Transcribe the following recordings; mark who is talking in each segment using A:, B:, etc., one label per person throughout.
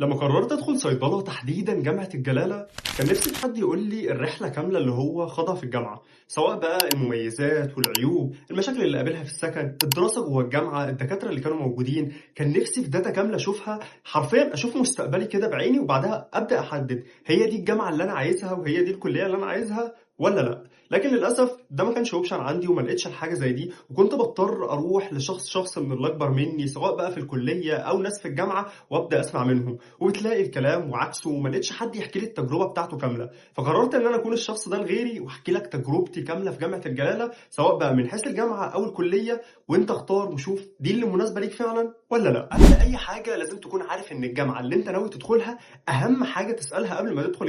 A: لما قررت ادخل صيدله تحديدا جامعه الجلاله، كان نفسي في حد يقول لي الرحله كامله اللي هو خاضها في الجامعه، سواء بقى المميزات والعيوب، المشاكل اللي قابلها في السكن، الدراسه جوه الجامعه، الدكاتره اللي كانوا موجودين. كان نفسي في داتا كامله اشوفها حرفيا، اشوف مستقبلي كده بعيني، وبعدها ابدا احدد هي دي الجامعه اللي انا عايزها وهي دي الكليه اللي انا عايزها ولا لا. لكن للاسف ده ما كانش اوبشن عندي، وما لقيتش الحاجه زي دي، وكنت بضطر اروح لشخص من اللي اكبر مني، سواء بقى في الكليه او ناس في الجامعه، وابدا اسمع منهم. وبتلاقي الكلام وعكسه، وما لقيتش حد يحكي لي التجربه بتاعته كامله. فقررت ان انا اكون الشخص ده لغيري، واحكي لك تجربتي كامله في جامعه الجلاله، سواء بقى من حيث الجامعه او الكليه، وانت اختار وشوف دي اللي مناسبه ليك فعلا ولا لا. قبل اي حاجه لازم تكون عارف ان الجامعه اللي انت ناوي تدخلها، اهم حاجه تسالها قبل ما تدخل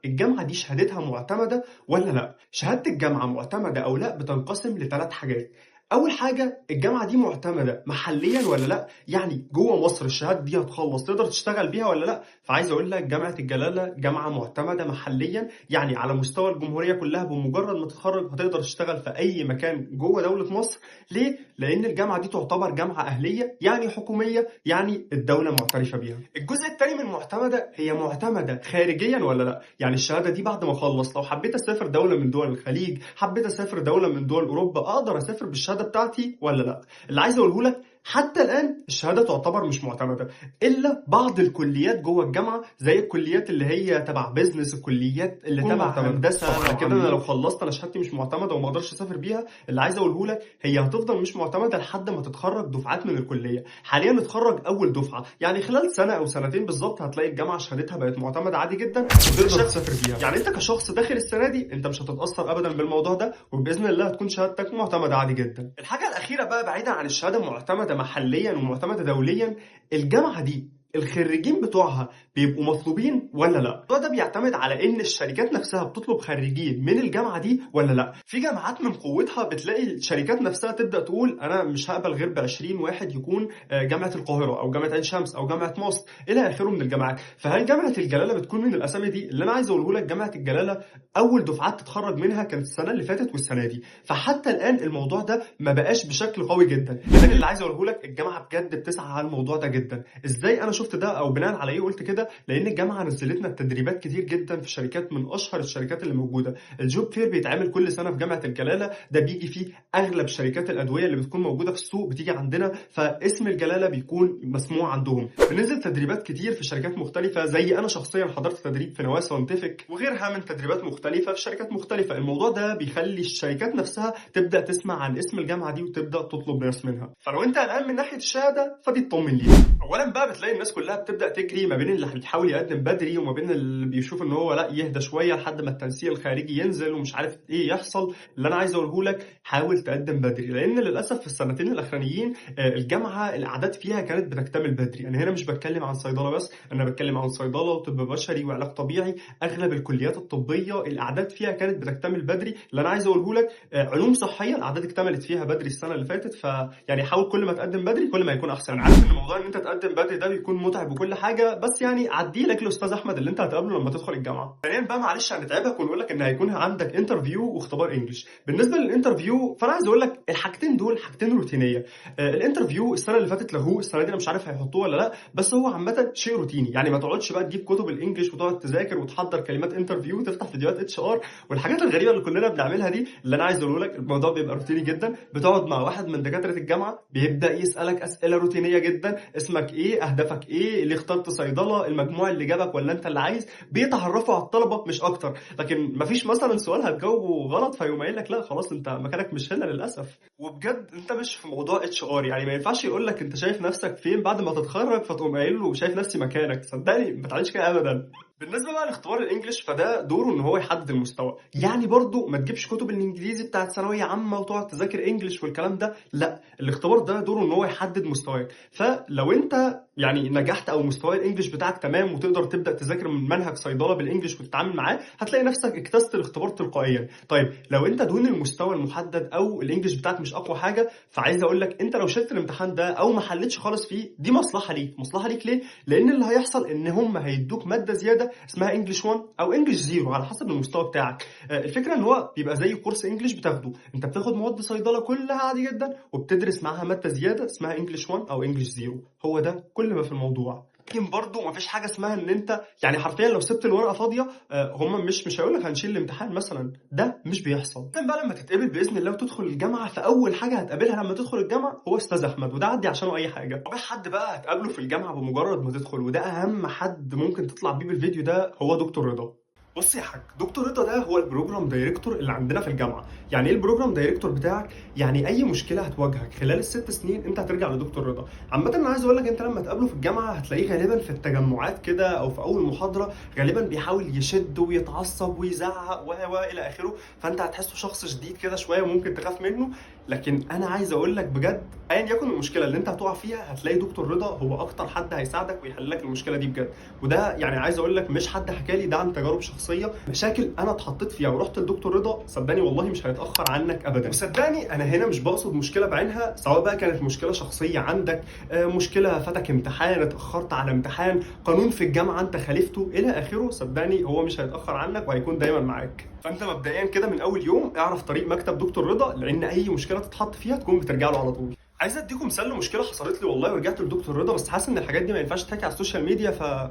A: الجامعه دي شهادتها معتمده ولا لا. شهاده الجامعه معتمده او لا بتنقسم لثلاث حاجات. اول حاجه، الجامعه دي معتمده محليا ولا لا، يعني جوه مصر الشهاده دي هتخلص تقدر تشتغل بيها ولا لا. فعايز اقول لك جامعه الجلاله جامعه معتمده محليا، يعني على مستوى الجمهوريه كلها، بمجرد ما تتخرج هتقدر تشتغل في اي مكان جوه دوله مصر. ليه؟ لان الجامعه دي تعتبر جامعه اهليه، يعني حكوميه، يعني الدوله معترفه بيها. الجزء الثاني من معتمده، هي معتمده خارجيا ولا لا، يعني الشهاده دي بعد ما اخلص لو حبيت اسافر دوله من دول الخليج، حبيت اسافر دوله من دول اوروبا، اقدر اسافر بالشهاده بتاعتي ولا لا. اللي عايز اقوله لك، حتى الان الشهاده تعتبر مش معتمده، الا بعض الكليات جوه الجامعه، زي الكليات اللي هي تبع بيزنس، الكليات اللي تبع هندسه. على كده انا لو خلصت انا شهادتي مش معتمده وما اقدرش اسافر بيها. اللي عايز اقوله لك، هي هتفضل مش معتمده لحد ما تتخرج دفعات من الكليه. حاليا متخرج اول دفعه، يعني خلال سنه او سنتين بالظبط هتلاقي الجامعه شهادتها بقت معتمده عادي جدا، وتقدر تسافر بيها. يعني انت كشخص داخل السنه دي انت مش هتتاثر ابدا بالموضوع ده، وباذن الله هتكون شهادتك معتمده عادي جدا. الحاجه الاخيره بقى، بعيدا عن الشهاده معتمده محليا ومعتمده دوليا، الجامعه دي الخريجين بتوعها بيبقوا مطلوبين ولا لا. الموضوع ده بيعتمد على ان الشركات نفسها بتطلب خريجين من الجامعه دي ولا لا. في جامعات من قوتها بتلاقي الشركات نفسها تبدا تقول انا مش هقبل غير ب 20 واحد يكون جامعه القاهره او جامعه عين شمس او جامعه مصر الى اخره من الجامعات. فهل جامعه الجلاله بتكون من الاسامي دي؟ اللي انا عايز اقوله لك، جامعه الجلاله اول دفعات تتخرج منها كانت السنه اللي فاتت والسنه دي، فحتى الان الموضوع ده ما بقاش بشكل قوي جدا. لكن اللي عايز اقوله لك، الجامعه بجد بتسعى على الموضوع ده جدا. ازاي انا شفت ده او بناء على ايه قلت كده؟ لان الجامعه نزلت لنا التدريبات كتير جدا في شركات من اشهر الشركات اللي موجوده. الجوب فير بيتعمل كل سنه في جامعه الجلاله، ده بيجي فيه اغلب شركات الادويه اللي بتكون موجوده في السوق بتيجي عندنا، فاسم الجلاله بيكون مسموع عندهم. بننزل تدريبات كتير في شركات مختلفه، زي انا شخصيا حضرت تدريب في نواه ساينتفك وغيرها من تدريبات مختلفه في شركات مختلفه. الموضوع ده بيخلي الشركات نفسها تبدا تسمع عن اسم الجامعه دي وتبدا تطلب ناس منها. فلو انت قلقان من ناحيه الشهاده فدي اطمن ليها. اولا بقى بتلاقي الناس كلها بتبدا تجري ما بين اللي بيحاول يقدم بدري، وما بين اللي بيشوف ان هو لا يهدى شويه لحد ما التنسيق الخارجي ينزل ومش عارف ايه يحصل. اللي انا عايز اقوله لك، حاول تقدم بدري، لان للاسف في السنتين الاخرانيين الجامعه الاعداد فيها كانت بتكتمل بدري. يعني هنا مش بتكلم عن صيدله بس، انا بتكلم عن صيدله وطب بشري وعلاج طبيعي. اغلب الكليات الطبيه الاعداد فيها كانت بتكتمل بدري. اللي انا عايز اقوله لك، علوم صحيه الاعداد اكتملت فيها بدري السنه اللي فاتت. فيعني حاول كل ما تقدم بدري كل ما يكون احسن. انا عارف ان موضوع ان انت تقدم بدري ده بيكون متعب وكل حاجه، بس يعني عدي لك الاستاذ احمد اللي انت هتقابله لما تدخل الجامعه. ثانيا بقى معلش هنتعبك ونقول لك ان هيكون عندك انترفيو واختبار انجلش. بالنسبه للانترفيو فانا عايز اقول لك الحاجتين دول حاجتين روتينيه. الانترفيو السنه اللي فاتت لغوه، السنه دي انا مش عارف هيحطوه ولا لا، بس هو عامه شيء روتيني. يعني ما تقعدش بقى تجيب كتب الانجليش وتقعد تذاكر وتحضر كلمات انترفيو وتفتح فيديوهات اتش ار والحاجات الغريبه اللي كلنا بنعملها دي. اللي انا عايز اقوله لك، الموضوع بيبقى روتيني جدا. بتقعد مع واحد من دكاتره الجامعه بيبدا يسالك اسئله روتينيه جدا: اسمك ايه، اهدافك ايه، ليه اخترت صيدله، المجموع اللي جابك ولا انت اللي عايز. بيتعرفوا على الطلبه مش اكتر. لكن مفيش مثلا سؤال هتجاوبه غلط فيقوم قايل لك لا خلاص انت مكانك مش هنا للاسف. وبجد انت مش في موضوع اتش ار، يعني ما ينفعش يقول لك انت شايف نفسك فين بعد ما تتخرج فتقوم قايل له شايف نفسي مكانك. صدقني ما تعملش كده ابدا. بالنسبه بقى لاختبار الانجليش، فده دوره ان هو يحدد المستوى. يعني برضو ما تجيبش كتب الانجليزي بتاعت ثانويه عامه وتقعد تذاكر انجليش والكلام ده، لا. الاختبار ده دوره ان هو يحدد مستواك. فلو انت يعني نجحت او مستوى الانجليش بتاعك تمام وتقدر تبدا تذاكر من منهج صيدله بالانجليش وتتعامل معاه، هتلاقي نفسك اجتزت الاختبار تلقائيا. طيب لو انت دون المستوى المحدد او الانجليش بتاعك مش اقوى حاجه، فعايز اقول لك انت لو شلت الامتحان ده او ما حلتش خالص فيه، دي مصلحه ليك. مصلحه ليك ليه؟ لان اللي هيحصل ان هم هيدوك ماده زياده اسمها انجليش 1 او انجليش 0 على حسب المستوى بتاعك. الفكره ان هو بيبقى زي كورس انجليش بتاخده. انت بتاخد مواد صيدله كلها عادي جدا، وبتدرس معاها ماده زياده اسمها انجليش 1 او انجليش 0. هو ده كل ما في الموضوع. لكن برضه مفيش حاجه اسمها ان انت يعني حرفيا لو سبت الورقه فاضيه هم مش هيقول لك هنشيل الامتحان مثلا، ده مش بيحصل. كان بقى لما تتقبل باذن الله وتدخل الجامعه، فاول حاجه هتقابلها لما تدخل الجامعه هو استاذ احمد، وده عدي عشانه اي حاجه. رابع حد بقى هتقابله في الجامعه بمجرد ما تدخل، وده اهم حد ممكن تطلع بيه بالفيديو ده، هو دكتور رضا. بص يا حاج، دكتور رضا ده هو البروجرام دايركتور اللي عندنا في الجامعه. يعني ايه البروجرام دايركتور بتاعك؟ يعني اي مشكله هتواجهك خلال الست سنين انت هترجع لدكتور رضا. عامه انا عايز اقول لك، انت لما تقابله في الجامعه هتلاقيه غالبا في التجمعات كده او في اول محاضره غالبا بيحاول يشد ويتعصب ويزعق و الى اخره، فانت هتحسه شخص شديد كده شويه وممكن تخاف منه. لكن انا عايز اقول لك بجد، ايا يكن المشكله اللي انت هتقع فيها هتلاقي دكتور رضا هو اكتر حد هيساعدك ويحل لك المشكله دي بجد. وده يعني عايز اقول لك مش حد حكى لي، ده عن تجارب شخصيه، مشاكل انا اتحطيت فيها ورحت لدكتور رضا، صدقني والله مش هيتاخر عنك ابدا. وصدقني انا هنا مش بقصد مشكله بعينها، سواء بقى كانت مشكله شخصيه عندك، مشكله فاتك امتحان، اتاخرت على امتحان، قانون في الجامعه انت خالفته الى اخره، صدقني هو مش هيتاخر عنك وهيكون دايما معاك. فانت مبدئيا كده من اول يوم اعرف طريق مكتب دكتور رضا، لان اي مشكله تتحط فيها تكون بترجع له على طول. عايز اديكم مثال لمشكله حصلت لي والله ورجعت لدكتور رضا، بس حاسس ان الحاجات دي ما ينفعش تحكي على السوشيال ميديا،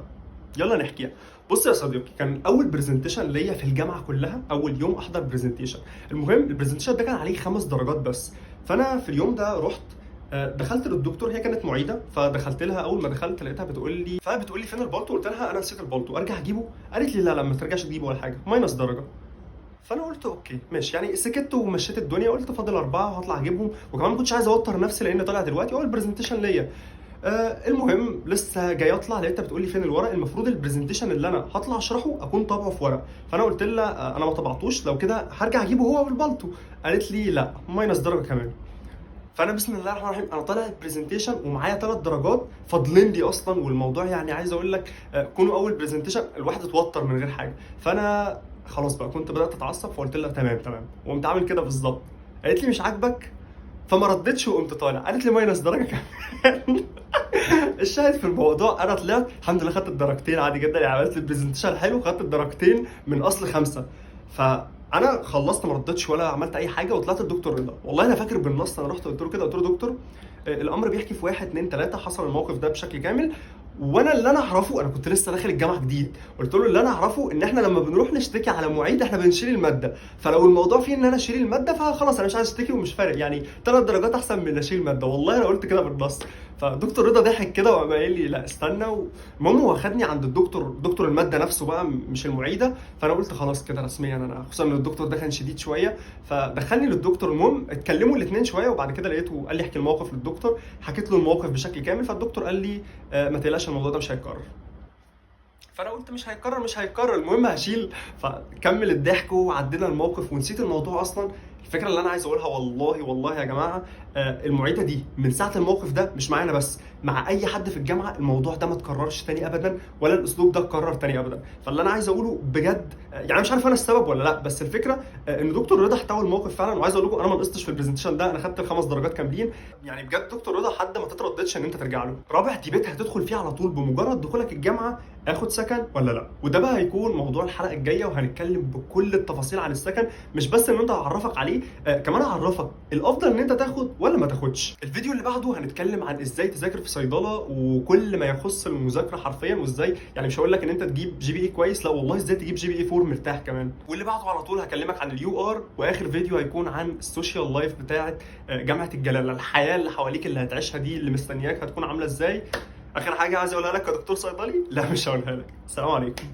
A: يلا نحكيها. بص يا صديقي، كان اول برزنتيشن ليا في الجامعه كلها، اول يوم احضر برزنتيشن. المهم البرزنتيشن ده كان عليه 5 درجات بس. فانا في اليوم ده رحت دخلت للدكتور، هي كانت معيده، فدخلت لها. اول ما دخلت لقيتها بتقول لي فين البالتو؟ قلت لها انا نسيت البالتو، ارجع اجيبه؟ قالت لي لا ما ترجعش تجيبه ولا حاجه، ماينس درجه. فانا قلت اوكي ماشي، يعني سكت ومشيت الدنيا، قلت فاضل 4 وهطلع اجيبهم، وكمان ما كنتش عايز اوتر نفسي لان طالع دلوقتي اول برزنتيشن ليا. المهم لسه جاي اطلع لقيتها بتقول لي فين الورق؟ المفروض البرزنتيشن اللي انا هطلع اشرحه اكون طابعه في ورق. فانا قلت لها انا ما طبعتوش، لو كده هرجع اجيبه هو بالبلطو. قالت لي لا ماينس درجه كمان. فانا بسم الله الرحمن الرحيم انا طالع البرزنتيشن ومعايا 3 درجات فاضلين لي اصلا، والموضوع يعني عايز اقول لك كونه اول برزنتيشن الواحد اتوتر من غير حاجه. فانا خلاص بقى كنت بدات اتعصب، فقلت لها تمام وقمت عامل كده بالظبط. قالت لي مش عاجبك؟ فما ردتش وقمت طالع. قالت لي ماينس درجه كمان. الشاهد في الموضوع انا طلعت الحمد لله، خدت الدرجتين عادي جدا، يعني عملت البرزنتيشن حلو، خدت الدرجتين من اصل 5. فانا خلصت ما ردتش ولا عملت اي حاجه وطلعت الدكتور رضا. والله انا فاكر بالنص، انا رحت قلت له كده، قلت له دكتور الامر بيحكي في 1 2 3 حصل الموقف ده بشكل كامل، وانا اللي انا اعرفه، انا كنت لسه داخل الجامعه جديد، قلت له اللي انا اعرفه ان احنا لما بنروح نشتكي على معيد احنا بنشيل الماده، فلو الموضوع فيه ان انا اشيل الماده فخلاص انا مش عايز اشتكي ومش فارق، يعني 3 درجات احسن من اشيل ماده. والله انا قلت كده بالنص. فدكتور رضا ضحك كده وقام قايل لي لا استنى. المهم هو خدني عند دكتور الماده نفسه بقى مش المعيده. فانا قلت خلاص كده رسميا انا، خصوصا ان الدكتور ده كان شديد شويه، فدخلني للدكتور. المهم اتكلموا الاثنين شويه، وبعد كده لقيته قال لي احكي الموقف للدكتور، حكيت له الموقف بشكل كامل، فالدكتور قال لي ما تقلقش الموضوع ده مش هيتكرر. فانا قلت مش هيتكرر المهم هشيل. فكمل الضحك وعدينا الموقف ونسيت الموضوع اصلا. الفكره اللي انا عايز اقولها والله يا جماعه، المعيده دي من ساعه الموقف ده مش معانا بس، مع اي حد في الجامعه الموضوع ده ما اتكررش تاني ابدا، ولا الاسلوب ده اتكرر تاني ابدا. فاللي انا عايز اقوله بجد، يعني مش عارف انا السبب ولا لا، بس الفكره ان دكتور رضا احتوى الموقف فعلا. وعايز اقول لكم انا ما نقصتش في البرزنتيشن ده، انا خدت ال5 درجات كاملين. يعني بجد دكتور رضا حد ما تترددش ان انت ترجع له. رابع ديبيت هتدخل فيه على طول بمجرد دخولك الجامعه، اخد سكن ولا لا؟ وده بقى هيكون موضوع الحلقه الجايه، وهنتكلم بكل التفاصيل عن السكن، مش بس ان انت هعرفك عليه، كمان هعرفك الافضل ان انت تاخد ولا ما تاخدش. الفيديو اللي بعده هنتكلم عن ازاي تذاكر في صيدله وكل ما يخص المذاكره حرفيا، وازاي يعني مش هقول لك ان انت تجيب جي بي اي كويس، لا والله ازاي تجيب جي بي اي 4 مرتاح كمان. واللي بعده على طول هكلمك عن اليو ار، واخر فيديو هيكون عن السوشيال لايف بتاعه جامعه الجلاله، الحياه اللي حواليك اللي هتعيشها دي اللي مستنياك هتكون عامله ازاي. اخر حاجه عايز اقولها لك كدكتور صيدلي، لا مش هقولها لك. السلام عليكم.